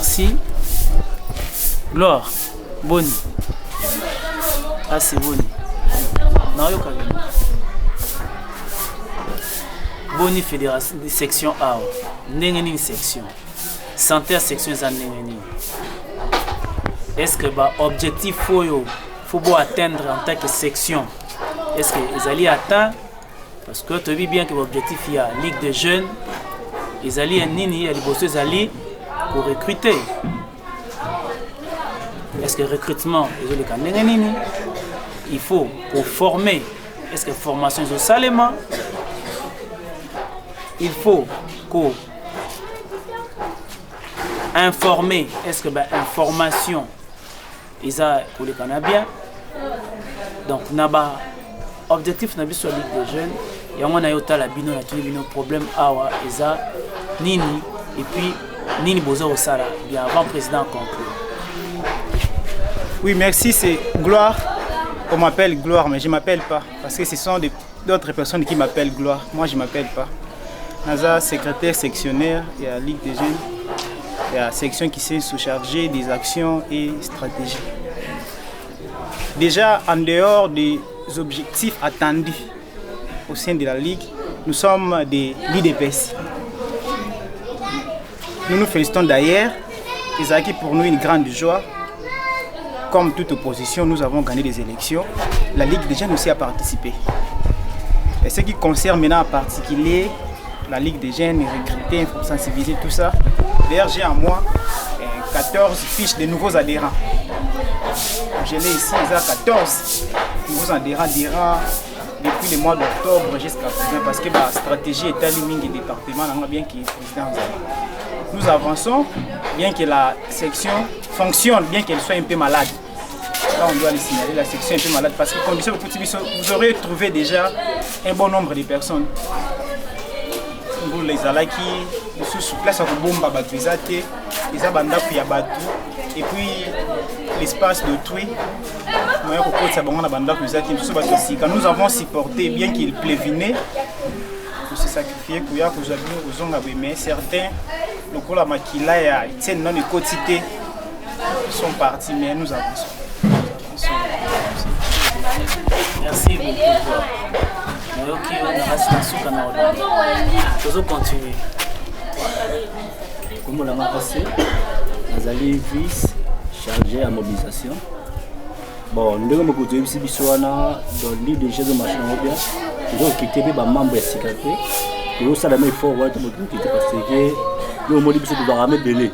merci. Gloire, Boni. Ah, c'est Boni. Non, il y a Boni fédération de section A. N'engeni section. Santé à section n'engeni. Est-ce que l'objectif faut atteindre en tant que section? Est-ce que ils allaient atteindre? Parce que tu vois bien que l'objectif il y a Ligue des jeunes. Ils allaient nini, ils allaient pour recruter. Est-ce que recrutement, il faut pour former? Est-ce que formation est au Salema? Il faut qu'on informer. Est-ce que information, ils ont pour les Canadiens? Donc, naba objectif na biso Ligue des jeunes. Et on a eu la bino na tous les problèmes awa eza nini et puis nini bozo au sala bien avant président conclu. Oui, merci, c'est Gloire. On m'appelle Gloire, mais je ne m'appelle pas. Parce que ce sont d'autres personnes qui m'appellent Gloire. Moi, je ne m'appelle pas. Naza, secrétaire sectionnaire, il y a la Ligue des jeunes. Il y a la section qui s'est sous-chargée des actions et stratégies. Déjà, en dehors des objectifs attendus au sein de la Ligue, nous sommes des l'IDPS. Nous nous félicitons d'ailleurs. C'est acquis pour nous une grande joie. Comme toute opposition, nous avons gagné des élections. La Ligue des jeunes aussi a participé. Et ce qui concerne maintenant en particulier la Ligue des jeunes, recruter, il faut sensibiliser tout ça. D'ailleurs, j'ai en moi 14 fiches de nouveaux adhérents. Je l'ai ici, il y a 14 nouveaux adhérents depuis le mois d'octobre jusqu'à présent parce que la stratégie est allumée du département, bien qu'il président. Nous avançons, bien que la section fonctionne, bien qu'elle soit un peu malade. Là, on doit le signaler, la section est un peu malade parce que condition vous aurez trouvé déjà un bon nombre de personnes. Vous les alaki, sous place à Kubumba, Batouizate, les Abandaku Yabatu, et puis l'espace d'autrui. Nous avons supporté, bien qu'il pleuvinait, pour se sacrifier, mais certains, le coup la maquilla, ils tiennent dans les quotités, sont partis, mais nous avançons. Merci beaucoup. Ok, on va continuer. Comme on l'a passé, nous allons vice chargé à mobilisation. Bon, nous avons beaucoup de dans le livre de Jésus Machin Robert. Nous avons quitté les membres de Sikapé. Nous avons dit qu'il faut quitter parce que nous avons dit que nous avons belé.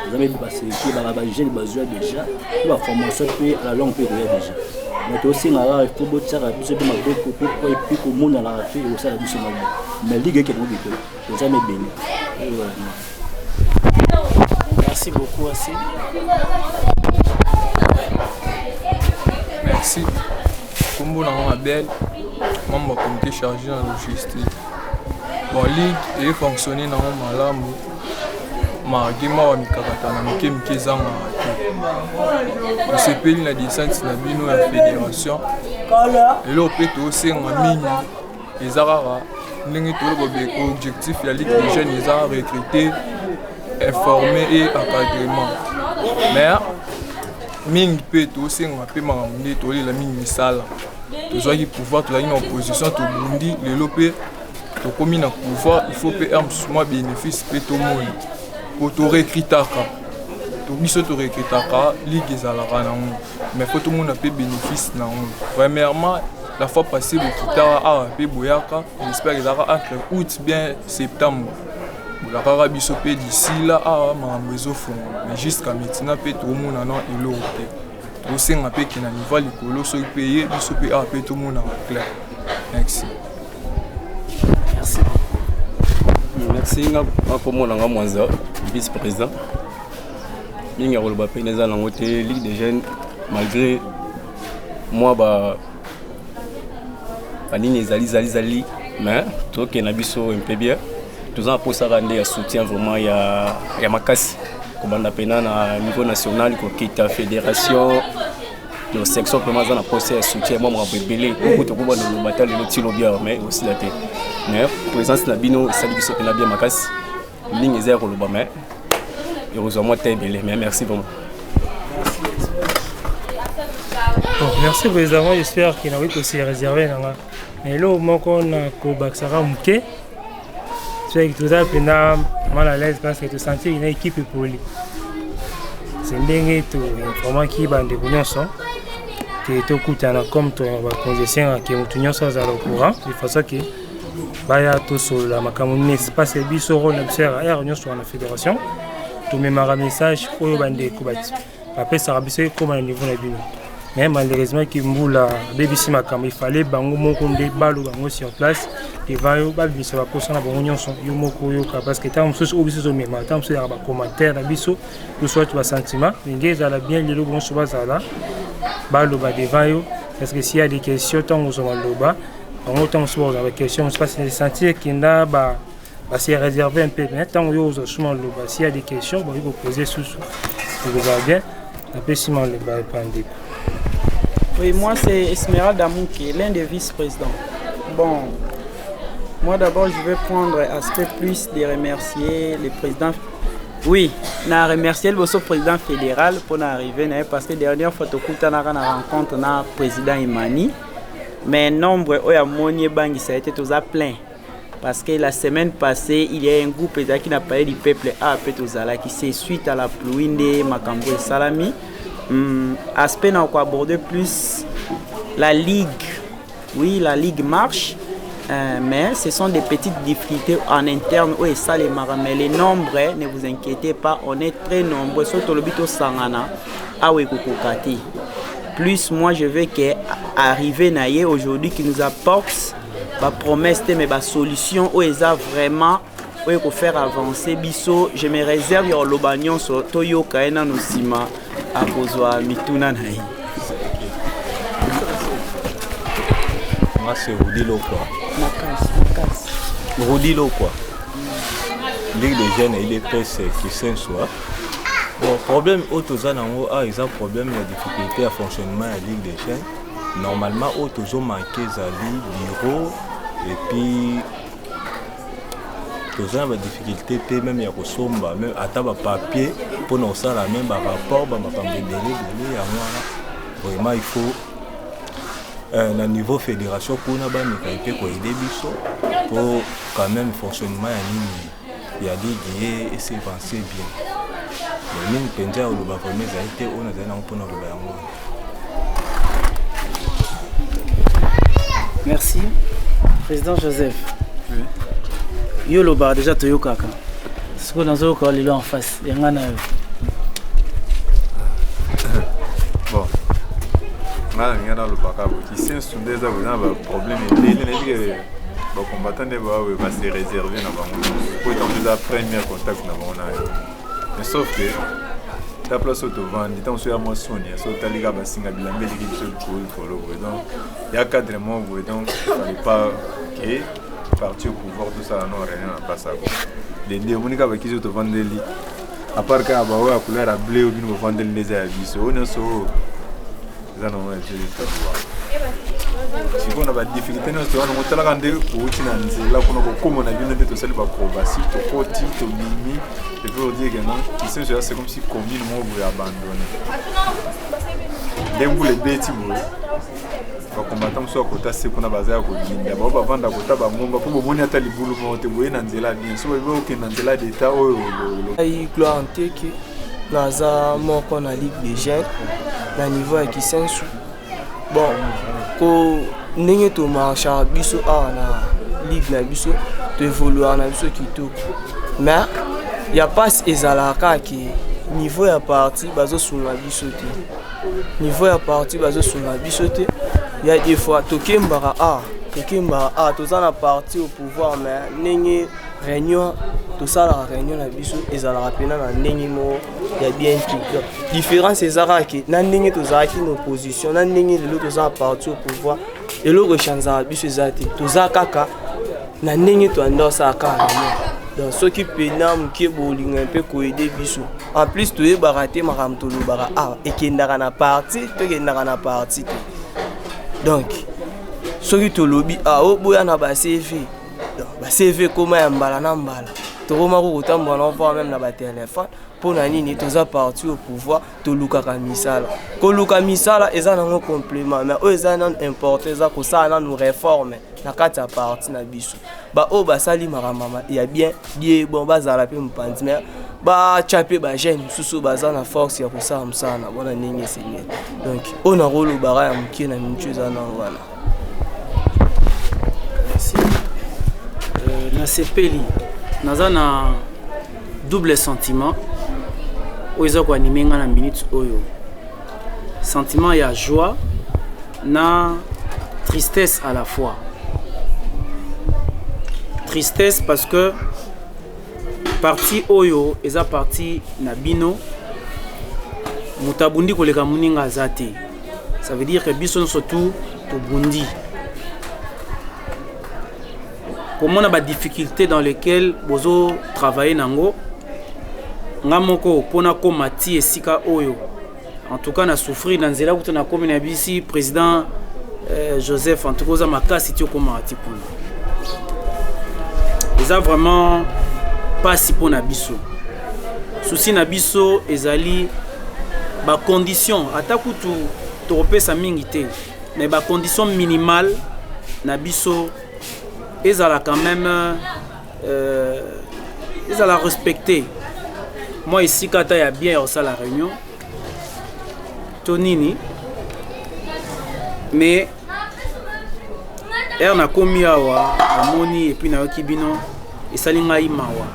Nous avons dit parce que nous avons déjà la formation à la longue période déjà. Mais aussi, il faut que nous mais ligue qui nous jamais béni. Merci beaucoup aussi. Merci. Comme vous l'avez dit, membre comité chargé en logistique. Bon, ligue est fonctionné dans le malam. Mardi, moi, je suis je suis payé la descente de la fédération. Et là, on peut aussi en mine. Les Arabes, l'objectif de la Ligue des jeunes, ils ont recruté, informé et encadrement. Mais, mine peut aussi en peu la mine sale. Nous avons pouvoir de la opposition, tout le monde, les lopés, tout le pouvoir, il faut payer un bénéfice pour tout le monde. Pour tout recruter, tout recruter, ligue mais faut tout le monde ait bénéfice. Premièrement, la fois passée, le recruteur a fait Boyaka, j'espère qu'il aura entre août bien septembre. La Arabi Sopé d'ici là, mais jusqu'à maintenant, tout le monde a l'eau. Aussi, on a payé qu'il y a un niveau de l'eau, sur payé, tout le monde a clair. Merci. Merci. Merci pour mon vice-président. Je suis la Ligue des jeunes, malgré moi, mais tout qui est un peu bien. Tout ça pour ça rendre soutien vraiment il y a ma casse. Comme on appelle à niveau national, qui est la fédération. La section vraiment dans la procès soutien moi on peut belé beaucoup de combat dans le bataille le tilo bien mais aussi la tête mais présence na bino sali biso na bien makas ligne zéro le mais heureusement Tébélé. Mais merci vraiment. Bon, merci président, j'espère qu'il a aussi réservé. Mais là, moi, on a Kobaksara Mouké. C'est que tout ça, mal à l'aise parce que tu sens une équipe pour lui. C'est tout vraiment qui va devenir ça. Qui est au coup de comme tu vas condition qui est au sans au courant. De façon que Baya tout sur la Macamoni, c'est pas c'est bisoro l'observe à réunion sur la fédération. Tout même un message pour le bandé Kobat. Après ça rabissé comme un niveau na bino. Mais malheureusement qui mboula BBC Macam il fallait bango moko ndé balo bango sur place. Et va yo ba biso ba posana bango nyonso yo moko yo parce que tant mususu obiso même tant mususu ba commentaire na biso tout soit tu vas sentiment ngé za la bien lelo bon so bazala balo ba devant yo parce que s'il y a des questions tant on va loba on tant so ba questions c'est pas se sentir qu'il n'a ba c'est réservé un peu mais tant yo so souvent loba s'il y a des questions bon il faut poser sous vous va bien après si on le va prendre. Oui, moi c'est Esmeralda Mouké, l'un des vice-présidents. Bon, moi d'abord je vais prendre aspect plus de remercier le président. Oui, je remercier le président fédéral pour arriver parce que la dernière fois que nous avons rencontré le président Imani, mais nombre de ça a été tout plein. Parce que la semaine passée, il y a un groupe qui n'a parlé du peuple Apetozala qui c'est suite à la pluie de Makambo et Salami. Aspect n'a pas abordé plus la ligue. Oui, la ligue marche, mais ce sont des petites difficultés en interne. Oui, ça les marins. Mais les nombres, ne vous inquiétez pas, on est très nombreux. Surtout le bito Sangana, Awekokokati. Plus moi, je veux qu'arriver Naye aujourd'hui qui nous apporte la promesse, mais la solution, où ils ont vraiment pour faire avancer biso. Je me réserve au Lobagnon sur Toyo Kaena Nusima. À Bozwa Mituna Naï. Moi c'est Rudi Lokwa. Rudi Lokwa. Ligue des jeunes et les presse qui s'ensoient. Bon, problème autozan en haut, ils ont problème de difficulté à fonctionnement à la Ligue des jeunes. Normalement, autozo manqué à bureau et puis tous ont des difficultés, même il y a même à table papier pour nous faire la même rapport, vraiment il faut à niveau fédération pour nous pour quand même fonctionnement il y a des liens et c'est avancé bien. Mais nous pendant le bas premier ça a été on a donné pour nous Merci, président Joseph. Oui. Yo lo bar déjà toyo kaka. Ce que nous avons collé en face, il y en a. Bon. Là, il y a dans le baka qui sont sous des problèmes et les combattants ne vont pas se réserver dans pour être la première contact dans mais sauf que la place au devant, il temps sur moi Sonia, sur ta liga bassinga bilan mais l'équipe se coule pour le donc il y a 4 mois donc il fallait pas que parti au pouvoir tout ça non rien à passer les démonica avec qui se vendent les à part que abawa couleur à bleu ou bien vendre les avis on est sur ça non si on a des difficultés nous on a tellement de routine là qu'on a comme on a vu notre seul pas acrobatie to côté to mimi et pour dire que non ici c'est comme si combine moi vous abandonner dembu les bêtis ba combattant soit côté c'est qu'on a basé à côté ba ba vendre côté ba ngomba pour boni ata libulu mo te boye na nzela bien so ba ke na nzela d'état o ai gloire que naza moko na ligue des jeunes na niveau ya Kisensu bon ko ndenge to marche biso na ligue na biso to évoluer na biso kitoko mais il y a pas ezalaka ki niveau ya parti bazo sunga biso te niveau ya parti bazo sunga biso te il y a des fois tokembara toza na parti au pouvoir mais ndenge réunion tout ça la réunion na biso ezalaka pena na ndenge mo ya bien truc différence ezalaka ki na ndenge tozalaki na opposition na ndenge lelo toza parti au pouvoir eloko chanza biso ezate toza kaka na ndenge to andosa kaka donc ceux qui pena muke bolinga mpe ko aider biso en plus to yebaka te makambo tolobaka ekendaka na parti to kendaka na parti donc soki tolobi oboya na ba CV ba CV koma ya mbala na mbala tokoma ko kotambola na voir même na ba téléphone pour nani toza parti au pouvoir tolukaka misala koluka misala eza nango complément mais oyo eza nano importe eza kosala nano réforme na kati ya parti na biso oyo basali makambo ya bien die bon bazala mpe mopanzi mais batya mpe bajeune mosusu baza na force ya kosala mosala na bona ndenge esengeli donc oyo nakolobaka ya mokie na mintu eza nango wana. Na sepeli naza na double sentiment oyo eza koanime nga na minute oyo sentiment ya joie na tristesse à la fois. Tristesse parce que parti oyo eza parti na bino mutabundi koleka muninga azate, ça veut dire que biso surtout tobundi comment on a des difficultés dans lesquelles bozo travailler nango ngamoko pona komati esika oyo en tout cas na souffrir dans nzela kuto na komina bisi président Joseph en tout cas makasi ti komati pona eza vraiment pas si pona biso souci na biso ezali ba condition ata kutu topesa mingi te mais ba condition minimale na biso ezala quand même ezala respecter. Moi ici quand il y a bien au la réunion tonini mais er na komi awa amoni et puis na kibino esalinga imawa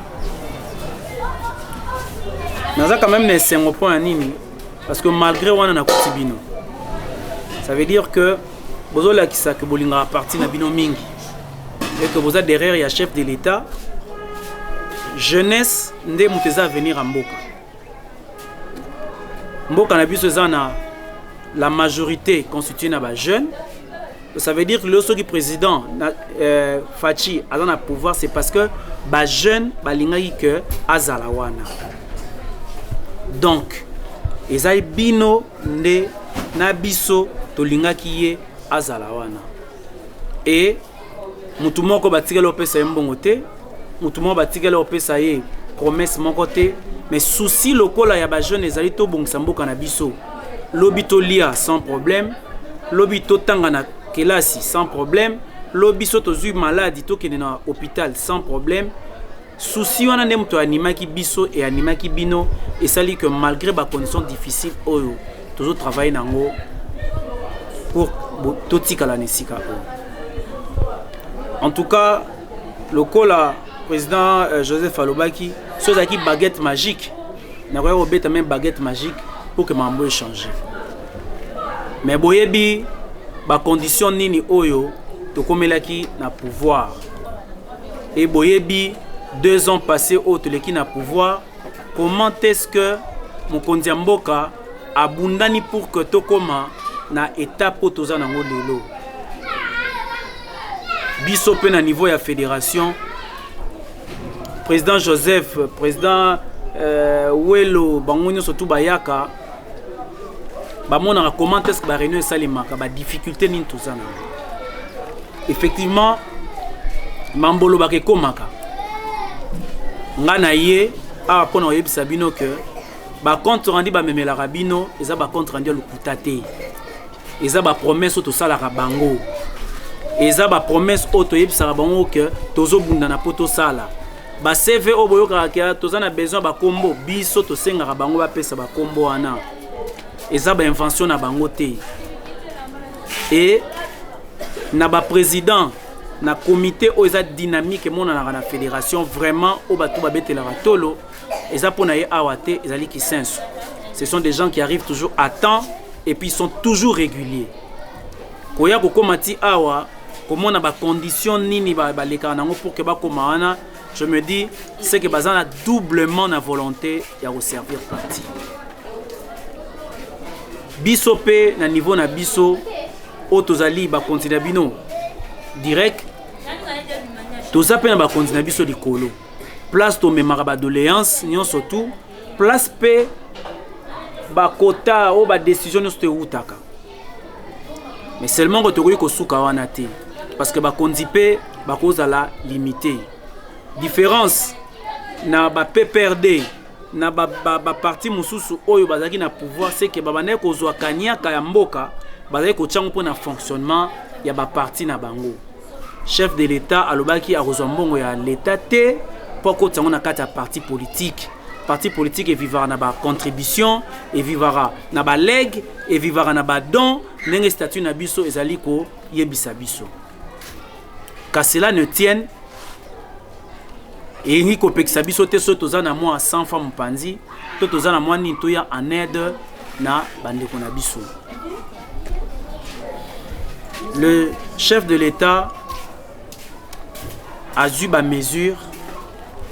naza quand même ne 5 points nini parce que malgré wana na kutibino ça veut dire que bozola kisa que bolinga parti na bino mingi et que vous êtes derrière il y a chef de l'État jeunesse nde muteza venir à mboka mboka na biso zana la majorité constituée na ba jeunes. Ça veut dire que le qui président Fachi a dans pouvoir c'est parce que ba jeune ba lingaki que azalawana donc ezai bino nde na biso to lingaki ye azalawana et mutu moko batikela opesa mbongo te mutu moko batikela opesa ye promesse moko te mais souci lokola ya ba jeune ezali to bongisa mboka na biso lobi to lia sans problème lobi to tanga na kelasi sans problème lobi so to zui malade to kene na hôpital sans problème souci wana nde mutu animaki biso et animaki bino et sali que malgré ba conditions difficiles oyo toujours travailler nango pour to tikala nesika oyo. En tout cas, le président Joseph Alobaki, ce qui baguette magique, n'a pas eu même baguette magique pour que mambo change. Mais boyebi, ba condition nini oyo, to komelaki na pouvoir. Et boyebi, 2 ans passés au teleki na pouvoir, comment est-ce que Mokonzi Mboka abundani pour que tokoma na étape otoza nango lelo. Biso pe na niveau ya fédération président Joseph président Welo bangonyo surtout bayaka bamona comment est-ce que ba réunion salimaka ba difficulté ni tozana effectivement mambolo ba ke komaka ngana ye a pona yebisa bino que ba compte rendu ba memela rabino eza ba compte rendu lokuta te eza ba promesse to sala ka bango eza ba promesse auto yebisa bango que tozo bunda na poto sala ba CV o boyoka ka toza na besoin ba kombo biso to senga bango ba pesa ba kombo wana eza ba invention na bango te et na ba président na comité o eza dynamique mona na fédération vraiment o ba to ba betela tolo eza pona ye awate ezali ki senso. Ce sont des gens qui arrivent toujours à temps et puis ils sont toujours réguliers koya ko komati awa comment on a des conditions nini pour que bakomana je me dis c'est que bazana doublement na volonté ya ko servir parti biso pe na niveau na biso otozali ba continue bino direct toza pe na ba continue biso likolo place to memara ba doléance nyon surtout place pe ba quota o ba décision no te utaka mais seulement que tokoki kosuka wana te parce que ba kondipe ba cause la limité différence na ba PPRD na ba parti mususu oyo bazaki na pouvoir c'est que babane ko zwa kanyaka ya mboka bazaki ko tsango pour na fonctionnement ya ba parti na bango. Chef de l'État alobaki a kozwa mbongo ya l'État te pour ko tsango na kati ya parti politique. Parti politique et vivra na ba contribution et vivra na ba leg et vivra na ba don ndenge statut na biso ezali ko yebisa biso. Qu'à cela ne tienne et ni ko pekisa biso te so tozana moi 100 femmes panzi to tozana moi ni to ya en aide na bande ko na biso. Le chef de l'État a eu ba mesure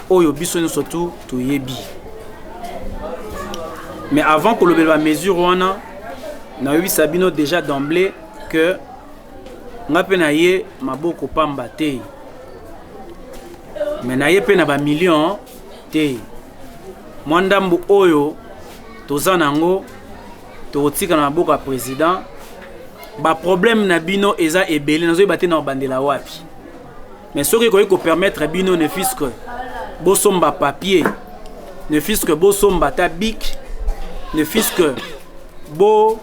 oyo biso no surtout to yebi. Mais avant que le la mesure wana na eu Sabino déjà d'emblée que ngape na ye maboko pamba te. Mais na ye pe na ba million te. Mwandambu oyo tozana ngo to tika na maboko ya président ba problème na bino eza ebele nazo ibate na bandela wapi. Mais ce qui ko permettre bino ne fût que bosomba papier, ne fût que bosomba tabic, ne fût que bo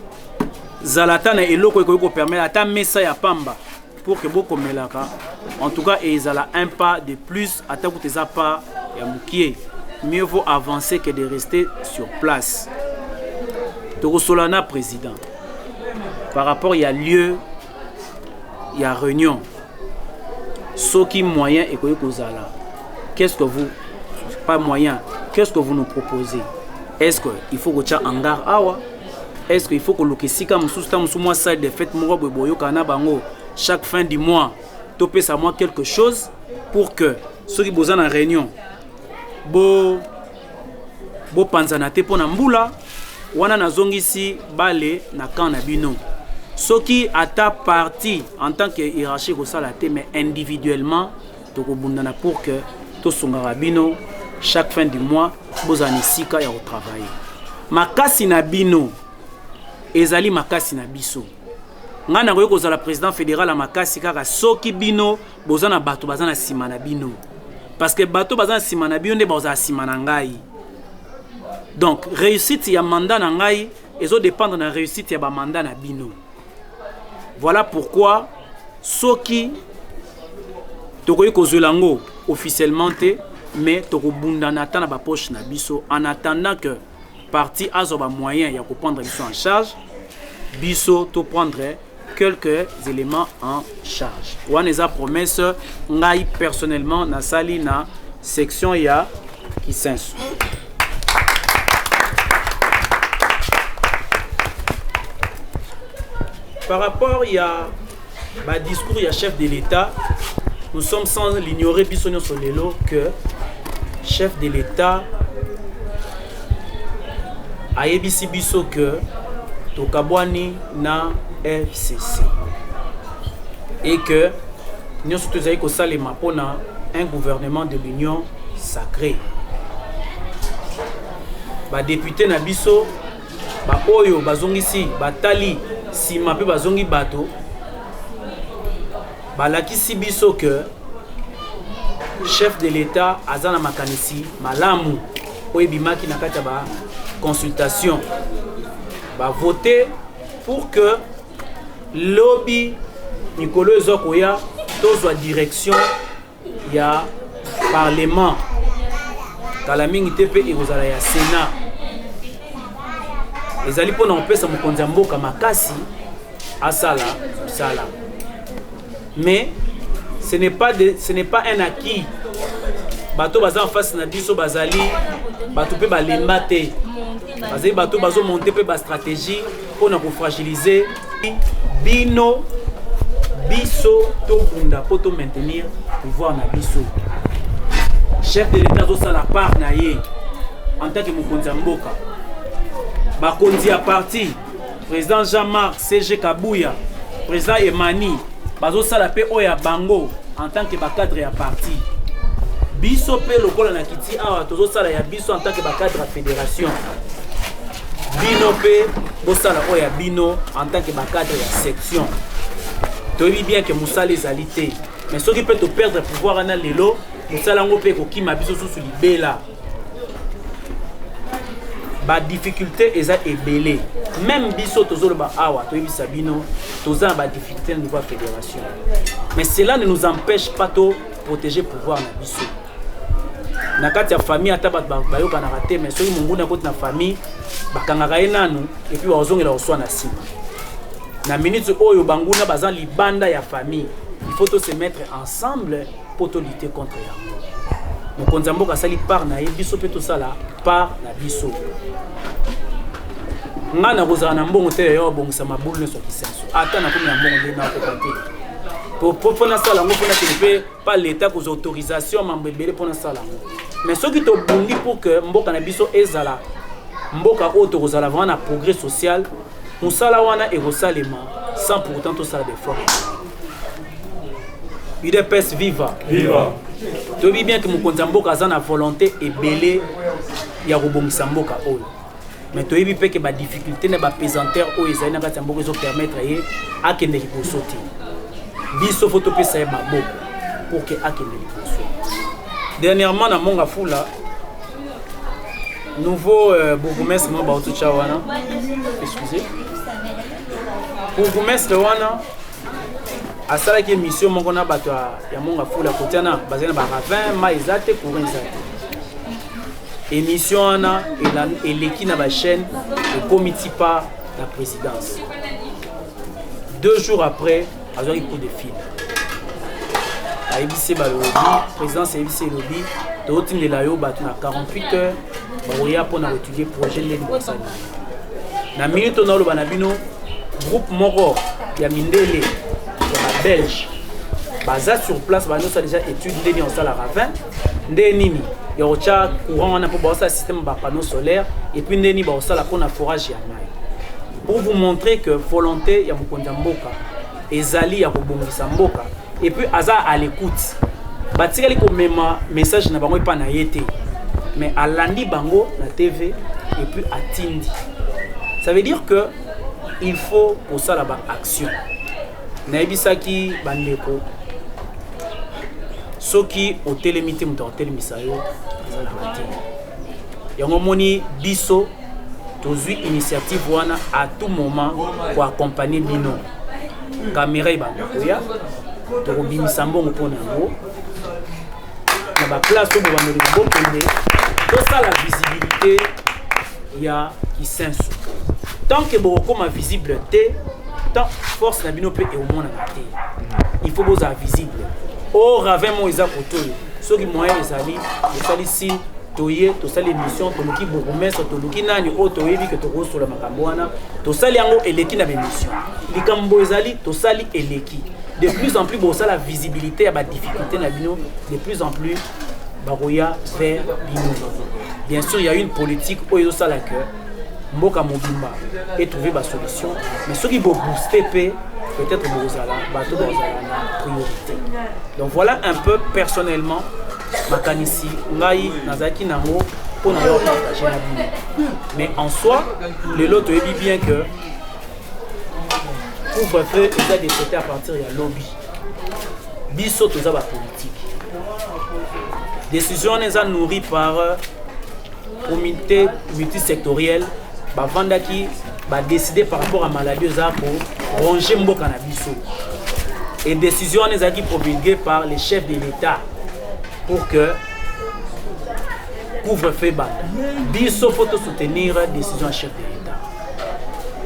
zalata na eloko ko permettre ata mesa ya pamba pour que boko melaka. En tout cas, ezala un pas de plus ata kuteza pas ya mukie. Mieux vaut avancer que de rester sur place. Toko Solana président. Par rapport il y a lieu, il y a réunion. Ce qui moyen et kozala. Qu'est-ce que vous pas moyen, qu'est-ce que vous nous proposez? Est-ce qu'il faut que tu aies un hangar awa? Est-ce qu'il faut que le Kessika moi salle de fête chaque fin du mois topé ça moi quelque chose pour que ceux qui besoin en réunion bo panzanate pour nambula wana nazongisi bale na kana bino ceux qui à ta partie en tant que hiérarchie ko sala te mais individuellement to ko bundana pour que to songara bino chaque fin du mois bozani sika ya au travail makasi na bino ezali makasi na biso ngana ngoyo kozala président fédéral à makasi kaka soki bino bozana bato bazana sima na bino parce que bato bazana sima na bino nde bazana sima na ngai donc réussite ya mandat na ngai ezo dépendre na réussite ya ba mandat na bino. Voilà pourquoi soki tokoyi kozolango officiellement te mais tokobundana ta na ba poche na biso en attendant que parti azoba moyen ya ko prendre biso en charge biso to prendre quelques éléments en charge. Wana eza promesse ngai personnellement na sali na section ya Kisensu. Par rapport il y a ba discours il y a chef de l'État, nous sommes sans l'ignorer biso sur lelo que chef de l'État a yebisi biso que tokabwani na FCC et que nous sommes ko salema pona un gouvernement de l'union sacrée. Ba député na biso ba oyo bazongisi batali sima pe bazongi bato balakisi biso que chef de l'État azana makanisi malamu oyo bimaki na kata ba consultation va voter pour que lobby Nicolas Zokoya tozwa direction ya parlement kalamingi tepe ekozala ya Sénat ezali pona opesa mokonzi mboka makasi asala sala mais ce n'est pas un acquis bato baza en face na biso bazali bato pe balemba te bazali bato bazo monter pe ba stratégie pona ko fragiliser bino biso to bunda poto maintenir pouvoir na biso. Chef de l'État zo sala part na ye en tant que mokonzi mboka bakonzi ya parti président Jean-Marc CG Kabouya président Emani bazo sala pe oya bango en tant que cadre ya parti biso pe lokola na kiti awa tozo sala ya biso en tant que cadre ya fédération bino pe bo sala oya bino en tant que cadre ya section toyebi bien que musala ezali te mais ceux qui peut te perdre pouvoir na lelo musala ngo pe ko kima biso sous libela ba difficulté eza ebelé même biso tozolo ba awa to yebisa bino toza ba difficulté niveau fédération mais cela ne nous empêche pas de protéger pouvoir na biso na kati ya famille ata ba yoka na raté mais soki monguna koti na famille bakangaka ye nanu et puis bazongela oswa na sima na minute oyo banguna baza libanda ya famille il faut se mettre ensemble pour lutter contre yango. Mokonzi ya mboka asali part na ye biso pe tosala part na biso nga na kozala na mbongo te yo bongisa mabulu ne soki senso ata na komi na mbongo nde na kokate po na sala ngo pona te pas l'état aux autorisations mambo ebele pona sala ngo mais soki to bundi pour que mboka na biso ezala mboka oyo tokozala vraiment na progrès social mosala wana ekosalema sans pourtant tosala d'effort. UDPS viva. Viva. Tu vois bien que mon konzamboka a une volonté et belé ya kobongisa mboka oyo. Mais tu vois bien que ba difficulté na ba pesanteur oyo ezali na kati ya mboka ezo permettre ye akende liboso te. Biso faut topesa ye maboko pour que akende liboso. Dernièrement na Monga Fula nouveau bourgmestre mo ba otucha wana. Excusez. Bourgmestre wana asala ki mission moko na bato ya Monga Fula kotiana bazena ba ravin ma ezate courant ezate émission na eleki na ba chaîne le comité par la présidence 2 jours après azori coup de fil aibisi ba lobby présidence aibisi lobby totinde la yo bato na 48 heures ba oya pour na étudier projet de l'État na minute na lo banabino groupe moko ya mindele belge baza sur place ba nous déjà étude ndeni on sala ravin ndeni ya ocha courant on a pour ça système ba panneau solaire et puis ndeni ba osala pour na forage ya mai pour vous montrer que volonté ya mokonzi mboka ezali ya kobongisa mboka et puis aza à l'écoute batikali ko mema message na bango pa na yete mais alandi bango na TV et puis atindi ça veut dire que il faut pour ça la action. Naibisaki bandeko soki otelemite muta otelemisa yo yango moni biso tozwi initiative wana à tout moment pour accompagner bino caméra ibandoya tokobimisa mbongo mpona yango na baplace oyo bandeli bokende tosala visibilité ya Kisensu tant que bokoma visible te tant force na bino pe et au monde na il faut vous visible au ravin mo eza kotoyo soki moyen ezali esali si toye tosali émission toluki bourgmestre toluki nani o toyebi que tokosola makambo wana tosali yango eleki na émission likambo ezali tosali eleki de plus en plus bosa la visibilité ya ba difficulté na bino de plus en plus baroya vers bino. Bien sûr il y a une politique où ils ont ça la cœur mboka mobimba et trouver ba solution mais ceux qui vont booster peut-être bozala bato bozala na priorité. Donc voilà un peu personnellement makanisi ngai nazaki nango pour na yo partager na bino mais en soi le lot est bien que couvre-feu est décrété à partir ya lobby biso toza ba politique décision les a nourri par comité multisectoriel bavandaki ba décider par rapport à maladie pour ronger mboka na biso et décision les a qui promulguée par les chefs de l'État pour que couvre-feu banda biso faut soutenir décision chef de l'État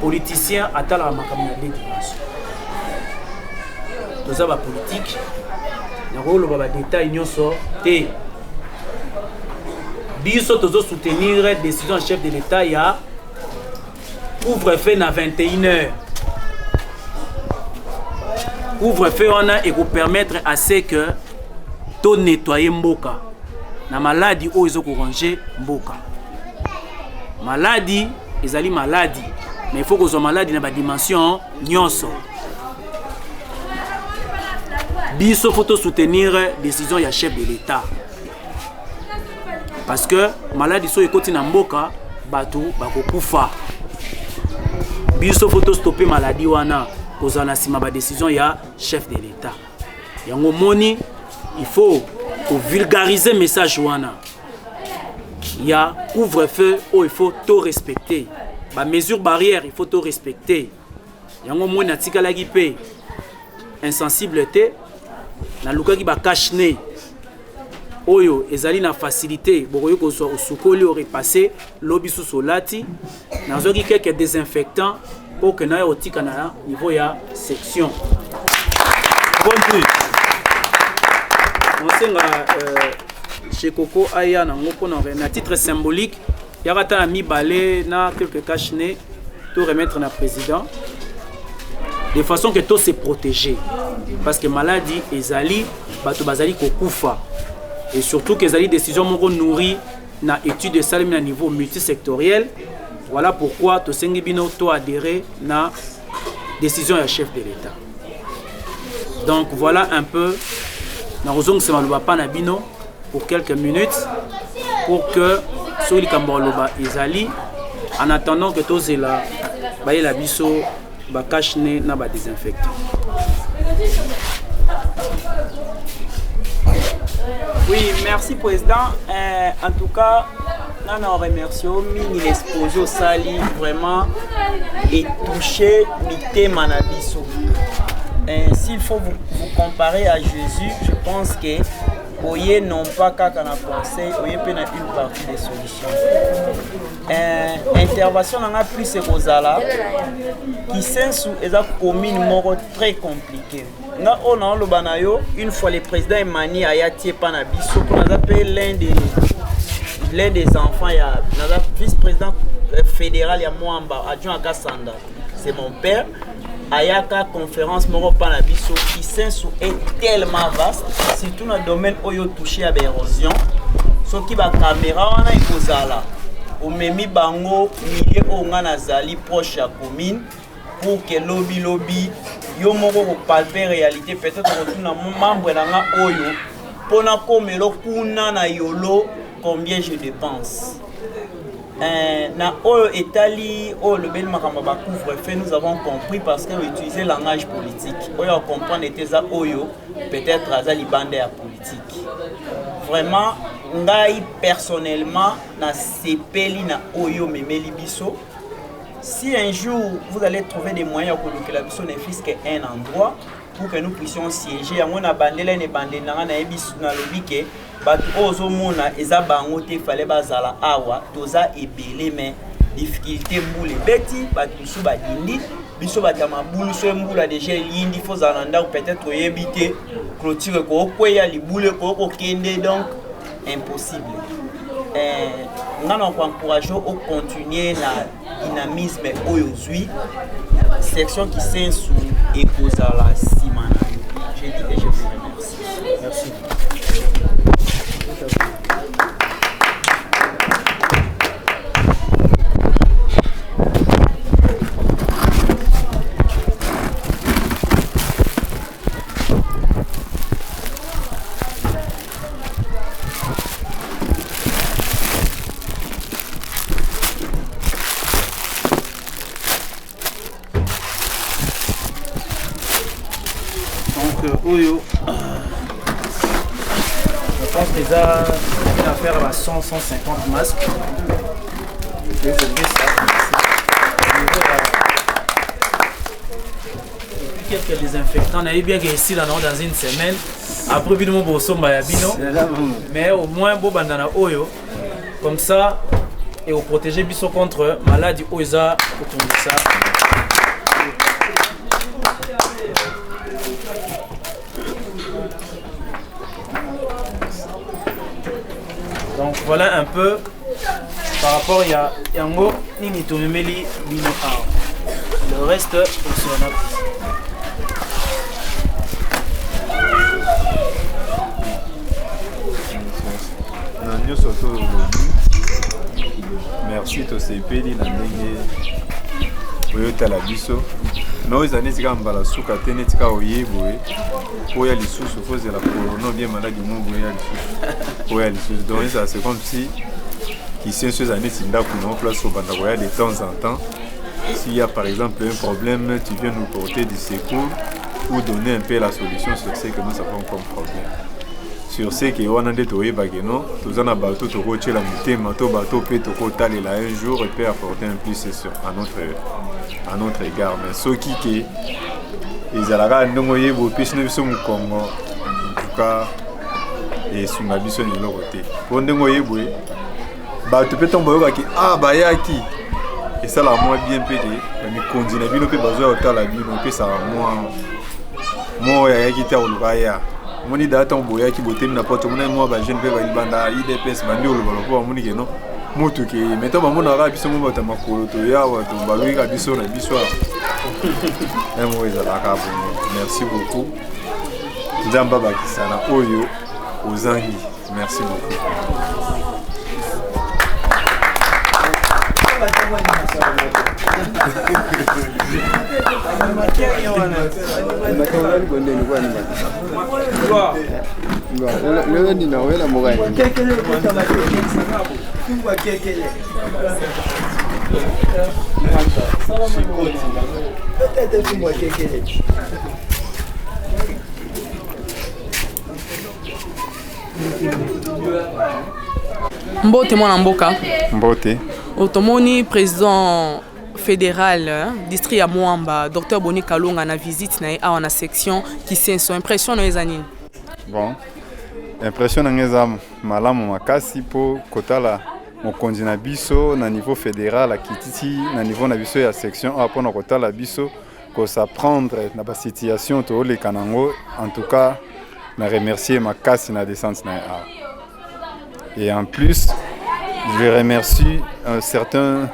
politicien atala makambo na dimension toza ba politique na rolo ba détail nyonso te biso tozo soutenir décision chef de l'État ya couvre-feu na 21h. Couvre-feu on a et pour permettre à ce que to nettoyer mboka. Na maladie o izo ko ranger mboka. Maladie, ezali maladie, mais il faut que zo maladie na ba dimension nyonso. Biso faut soutenir décision ya chef de l'État. Parce que maladie so ekoti na mboka bato bakokufa. Biso faut stopper maladie wana kozana sima ba décision ya chef de l'État. Yango moni il faut vulgariser message wana. il y a couvre-feu où il faut tout respecter. Les mesures barrières, il faut tout respecter. Il y a un moment où insensibilité, na luka qui ba cache-nez. Oyo ezali na facilité bokoyo ko so sukoli au repasser lobi sous solati na zoki quelques désinfectants pour que na otika na niveau ya section. Compris. On senga chez Coco aya na ngoko na titre symbolique ya kata na mi balé na quelques cache-nez tout remettre na président de façon que tout se protéger parce que maladie ezali bato bazali kokufa. Et surtout que les décisions m'ont nourri dans l'étude de salim à niveau multisectoriel. Voilà pourquoi tout le monde a adhéré à la décision du chef de l'État. Donc voilà un peu, pour quelques minutes, pour que ceux qui ont en attendant que tous les gens la biso cache na désinfectant. Oui, merci Président. En tout cas, nous remercions l'exposé au Sali vraiment et touché Mité Manabiso. S'il faut vous comparer à Jésus, je pense que Oye non pas qu'à conseil, Oye peut être une partie des solutions. Intervention dans la plus Rosala qui s'insou est une commune très compliquée. Une fois le président Emani Ayati Panabiso, on a appelé l'un des enfants, le vice-président fédéral Mwamba, adjoint à Kassanda, c'est mon père. Ayaka conférence Moro Panabiso qui est tellement vaste, surtout dans le domaine où il touché à l'érosion. Ce qui va caméra, on a Ikozala. Au Memi Bango, milieu où on a Zali proche à la commune. Pour que lobby yo moko palper réalité peut-être retourne membre na oyo pona komelo kuna na yolo combien je dépense na oyo etali o le bel makamba ba couvre-feu nous avons compris parce que utiliser langage politique oyo comprendre était ça oyo peut-être azali bande ya politique vraiment ngai personnellement na sepeli na oyo memeli biso. Si un jour vous allez trouver des moyens pour que la mission ne fût qu'un endroit pour que nous puissions siéger, on a bandé là ne bandé na na ebisu na lobike bat ozo mona eza bango te fallait bazala awa toza ebele mais difficulté boule beti bat biso ba dindi biso batama boule so mbula déjà yindi faut zalanda peut-être yebite clôture ko kweya libule ko kende donc impossible. Nous encourageons au continuer la dynamisme aujourd'hui. Section qui s'est sous Ekozala Simana. Je dis et je vous remercie. Merci. Oyo, je pense déjà une affaire à 100-150 masques. Et puis quelques désinfectants. On a eu bien qu'ici dans une semaine. Après, évidemment, bon, mais au moins, bon, bandana Oyo, comme ça, et au protéger biso contre maladie Oza, autour de ça. Donc voilà un peu par rapport à Yango Nini Tomemeli Bino Art. Le reste, on se en a. Merci to sepeli na ndenge oyotala biso no ezane tika mbala suka tene tika oyeboye oya lisusu fozela corona bien maladi mungu oya lisusu donc ça c'est comme si qui sont ces années sinda qu'on place au bandagoya de temps en temps. S'il y a par exemple un problème, tu viens nous porter du secours ou donner un peu la solution sur ce que nous avons comme problème. sur ce que on a dit tout non tous en a bateau tout coacher la mutéma tout bateau peut tout côté là un jour et peut apporter un plus à notre égard mais ce qui ils allaient nous y vous puisse nous sommes comme en tout cas et sur ma vision de l'autre côté pour nous y vous bateau peut tomber qui ah bah yaki et ça la moi bien pété mais continue bien nous peut besoin autant la vie nous peut ça moi yaki ta au lukaya moni data mboya ki botem na poto mona moi ba jeune pe ba libanda IDPS bandi olobalo po moni ke no mutu ke meto ba mona ra biso mo bata makolo to ya wa to ba luika biso na biso emo ezala ka bon merci beaucoup nzamba ba kisana oyo ozangi merci beaucoup Leo ninawela mogani. Mbote mwana mboka. Mbote. Otomoni président fédéral district ya Mwamba Dr Boni Kalonga na visite na a na section qui senso impression no ezanini. Bon. Impression na ngeza malamu makasi po kotala mokonzi na biso na niveau fédéral akititi na niveau na biso ya section a pona kotala biso ko s'apprendre na ba situation to le kanango en tout cas na remercier makasi na descente na a. Et en plus je remercie certaines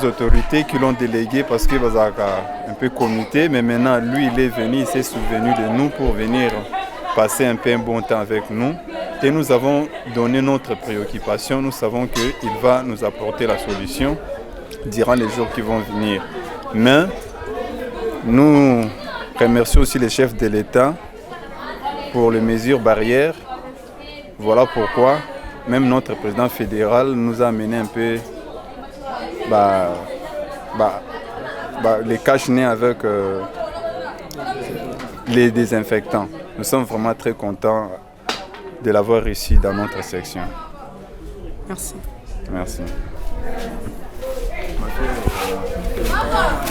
autorités qui l'ont délégué parce que un peu comité, mais maintenant lui il est venu, il s'est souvenu de nous pour venir passer un peu un bon temps avec nous et nous avons donné notre préoccupation, nous savons qu'il va nous apporter la solution durant les jours qui vont venir. Mais nous remercions aussi les chefs de l'État pour les mesures barrières. Voilà pourquoi même notre président fédéral nous a amené un peu les cache-nez avec les désinfectants. Nous sommes vraiment très contents de l'avoir ici dans notre section. Merci. Merci.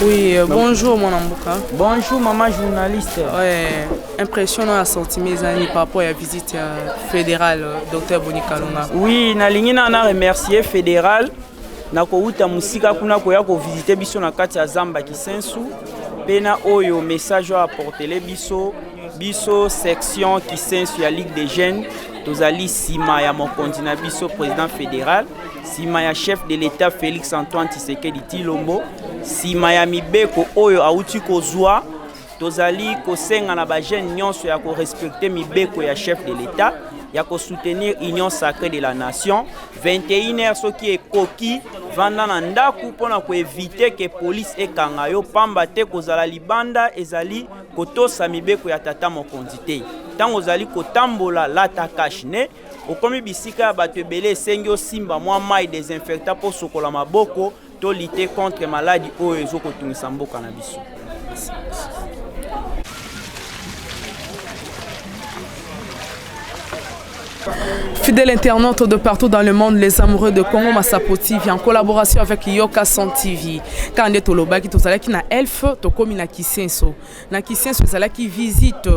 Oui, bonjour mon amboka. Bonjour maman journaliste. Ouais, impressionnant à sortir mes amis par rapport à la visite fédérale Dr Boni Kalonga. Oui, nalingi na remercier fédéral. Nako uta musika kuna koya ko visiter biso na kati ya Zamba Kisensu. Pena oyo message à apporter les biso section Kisensu ya Ligue des Jeunes. Tozali sima ya mokonzi na biso président fédéral. Sima ya chef de l'État Félix Antoine Tshisekedi Tshilombo. Sima ya mibeko oyo auti kozwa. Tozali kosenga na ba jeune nyonso ya ko respecter mibeko ya chef de l'État. Ya ko soutenir Union Sacrée de la Nation. 21h soki ekoki vanda na ndaku pona ko éviter que police ekanga yo pamba te kozala libanda ezali kotosa mibeko ya tata mokonzi te. Tango ozali kotambola lata kashne okomi bisika bato ebele esengi osimba mwa mai désinfectant po sokola maboko to lutter contre maladie oyo ezokotungisa mboka na biso. Fidèles internautes de partout dans le monde, les amoureux de Congo Massapo TV en collaboration avec Yoka Son TV. Quand on est au Lobaki, tu as na Elf, tu as na Kisenso. Na Kisenso, tu as qui visite,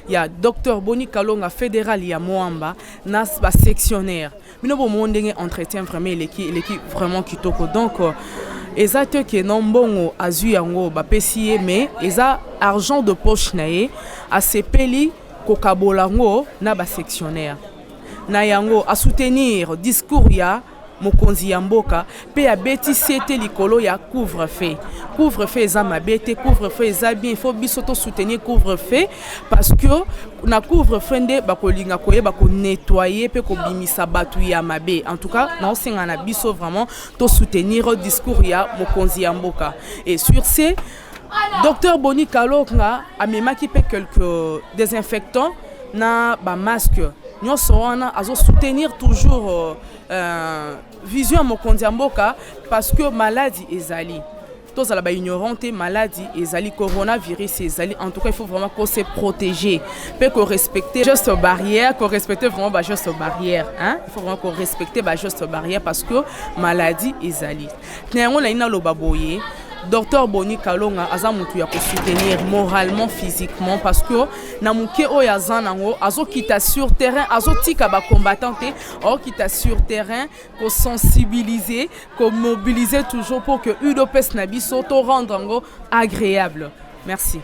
il y a Dr Boni Kalonga fédéral, il y a Mwamba, na sectionnaire. Mais nous avons un entretien vraiment l'équipe vraiment qui toko. Donc, exact que non bon azu yango ba pesier mais eza argent de poche nae a sepeli kokabolango na ba sectionnaire. Na yango a soutenir discours ya mokonzi ya mboka pe ya beti sete likolo ya couvre-feu. Couvre-feu eza mabete, couvre-feu eza bien, il faut biso to soutenir couvre-feu parce que na couvre-feu nde bakolinga koyeba ko nettoyer pe ko bimisa batu ya mabe. En tout cas, na osenga na biso vraiment to soutenir discours ya mokonzi ya mboka. Et sur ce, Dr Boni Kalonga a memaki pe quelques désinfectants na ba masque. Nous sommes à soutenir toujours vision mokonzi ya mboka parce que maladie ezali tous à la ignorante maladie ezali coronavirus ezali en tout cas il faut vraiment qu'on se protéger peut qu'on respecter juste barrière qu'on respecte vraiment ba juste barrière hein il faut vraiment qu'on respecte ba juste barrière parce que maladie ezali néanmoins ina lo baboye Docteur Boni Kalonga aza mutu ya ko soutenir moralement physiquement parce que na muke o ya zanango azo kita sur terrain azo tika ba combattant o kita sur terrain ko sensibiliser ko mobiliser toujours pour que UDPS na biso to rendre agréable. Merci.